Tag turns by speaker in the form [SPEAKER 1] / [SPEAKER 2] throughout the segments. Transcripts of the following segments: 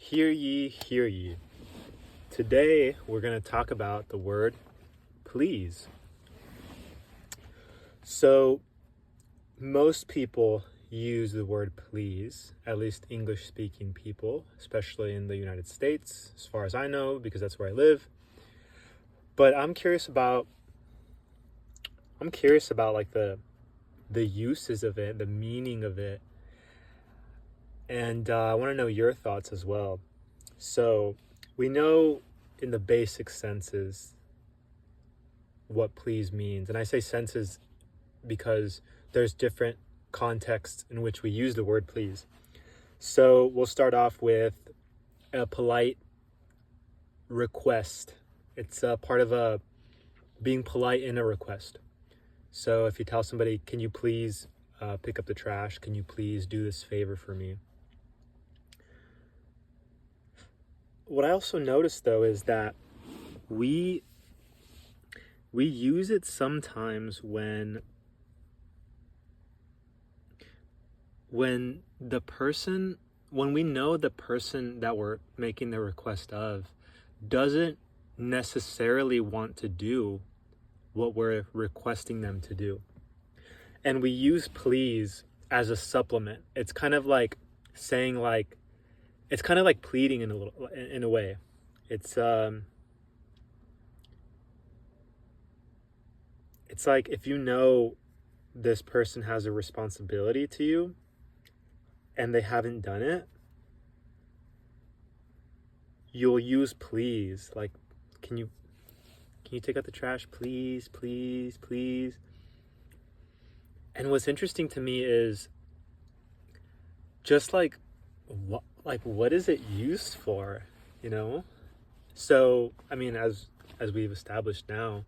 [SPEAKER 1] Hear ye, hear ye. Today we're going to talk about the word please. So, most people use the word please, at least English speaking people, especially in the United States, as far as I know, because that's where I live. But I'm curious about like the uses of it, the meaning of it, and I want to know your thoughts as well. So we know in the basic senses what please means, and I say senses because there's different contexts in which we use the word please. So we'll start off with a polite request. It's a part of being polite in a request. So if you tell somebody, can you please pick up the trash? Can you please do this favor for me? What I also noticed though is that we use it sometimes when we know the person that we're making the request of doesn't necessarily want to do what we're requesting them to do. And we use please as a supplement. It's kind of like saying it's kind of like pleading in a way. It's like if you know this person has a responsibility to you and they haven't done it, you'll use please, like, can you take out the trash, please, please, please. And what's interesting to me is just like what is it used for, you know? So I mean, as we've established now,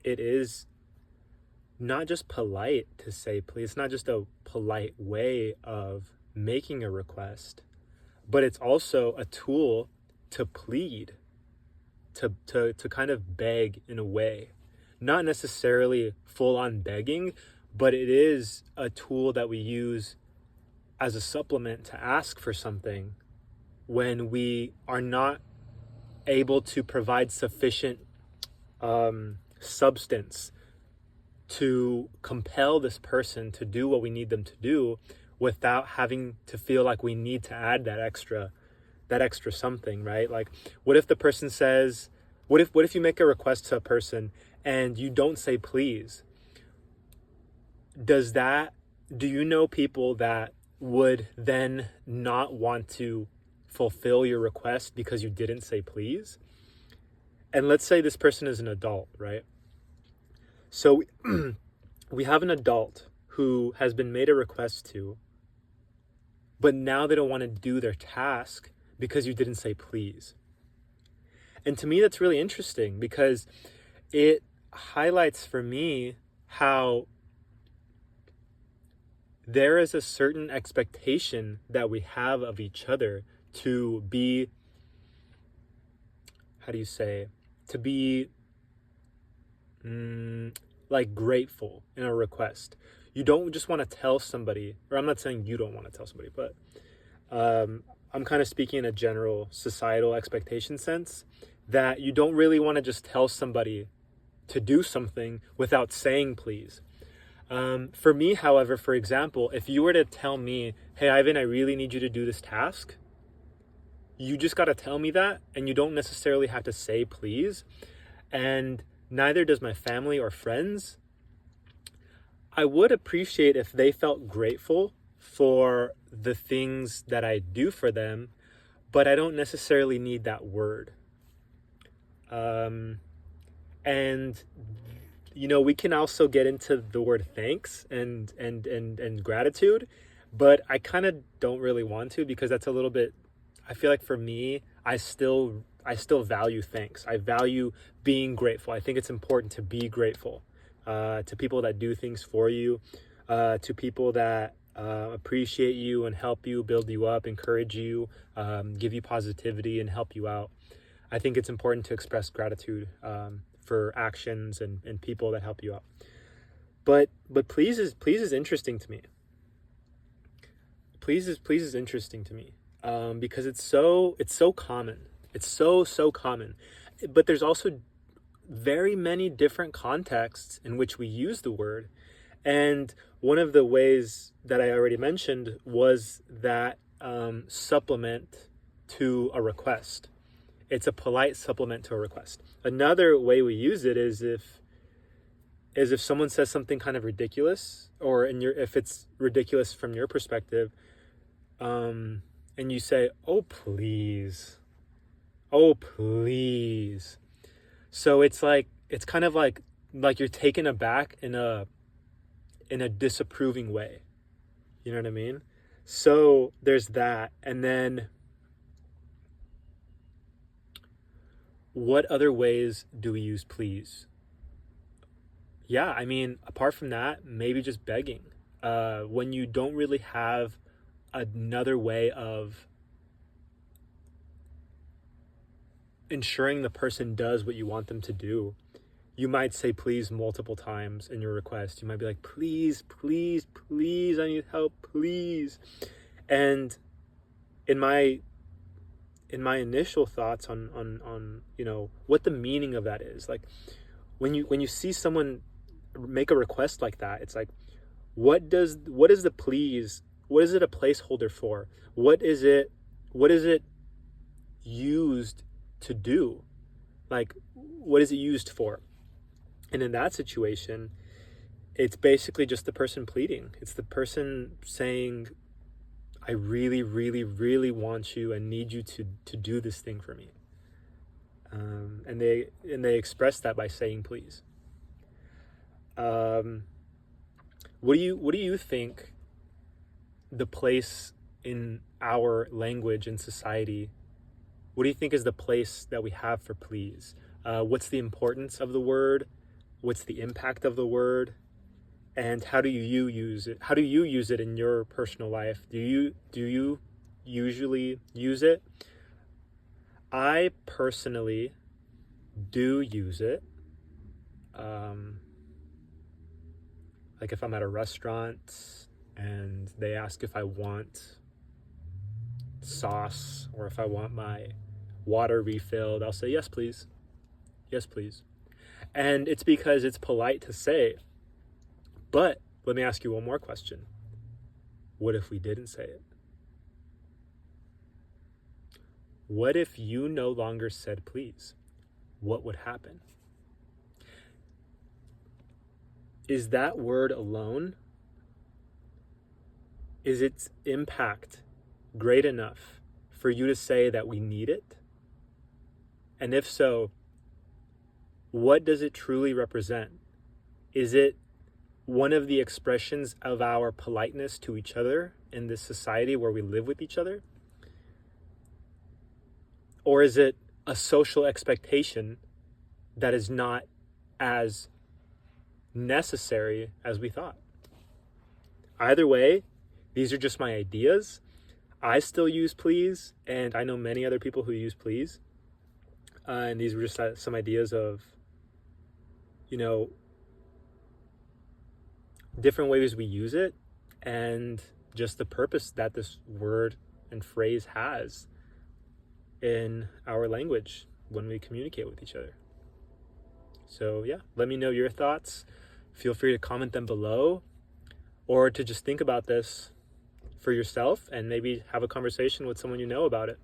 [SPEAKER 1] it is not just polite to say please. It's not just a polite way of making a request, but it's also a tool to plead, to kind of beg in a way. Not necessarily full-on begging, but it is a tool that we use as a supplement to ask for something when we are not able to provide sufficient substance to compel this person to do what we need them to do without having to feel like we need to add that extra something, right? Like, what if the person says, what if you make a request to a person and you don't say please? Do you know people that would then not want to fulfill your request because you didn't say please? And let's say this person is an adult, right? So we have an adult who has been made a request to, but now they don't want to do their task because you didn't say please. And to me, that's really interesting because it highlights for me how there is a certain expectation that we have of each other to be, to be like grateful in a request. You don't just want to tell somebody, or I'm not saying you don't want to tell somebody, but I'm kind of speaking in a general societal expectation sense, that you don't really want to just tell somebody to do something without saying please. For me, however, for example, if you were to tell me, hey, Ivan, I really need you to do this task, you just got to tell me that, and you don't necessarily have to say please. And neither does my family or friends. I would appreciate if they felt grateful for the things that I do for them, but I don't necessarily need that word. And we can also get into the word thanks and gratitude, but I kind of don't really want to, because that's a little bit, I feel like for me, I still value thanks. I value being grateful. I think it's important to be grateful to people that do things for you, to people that appreciate you and help you, build you up, encourage you, give you positivity and help you out. I think it's important to express gratitude for actions and people that help you out. But please is interesting to me. Please is interesting to me. because it's so common. It's so common. But there's also very many different contexts in which we use the word. And one of the ways that I already mentioned was that supplement to a request. It's a polite supplement to a request. Another way we use it is if someone says something kind of ridiculous, or if it's ridiculous from your perspective, and you say, "Oh please, oh please." So it's kind of like you're taken aback in a disapproving way. You know what I mean? So there's that. And then what other ways do we use please? Yeah, I mean, apart from that, maybe just begging. When you don't really have another way of ensuring the person does what you want them to do, you might say please multiple times in your request. You might be like, please, please, please, I need help, please. And in my initial thoughts on what the meaning of that is, like when you see someone make a request like that, it's like, what is the please, what is it a placeholder for? What is it used to do? Like, what is it used for? And in that situation, it's basically just the person pleading. It's the person saying, I really, really, really want you and need you to do this thing for me. And they express that by saying please. What do you think the place in our language and society, what do you think is the place that we have for please? What's the importance of the word? What's the impact of the word? And how do you use it? How do you use it in your personal life? Do you usually use it? I personally do use it. Like if I'm at a restaurant and they ask if I want sauce or if I want my water refilled, I'll say, yes, please. Yes, please. And it's because it's polite to say. But let me ask you one more question. What if we didn't say it? What if you no longer said please? What would happen? Is that word alone, is its impact great enough for you to say that we need it? And if so, what does it truly represent? Is it one of the expressions of our politeness to each other in this society where we live with each other? Or is it a social expectation that is not as necessary as we thought? Either way, these are just my ideas. I still use please, and I know many other people who use please. And these were just some ideas of, different ways we use it, and just the purpose that this word and phrase has in our language when we communicate with each other. So yeah, let me know your thoughts. Feel free to comment them below, or to just think about this for yourself and maybe have a conversation with someone you know about it.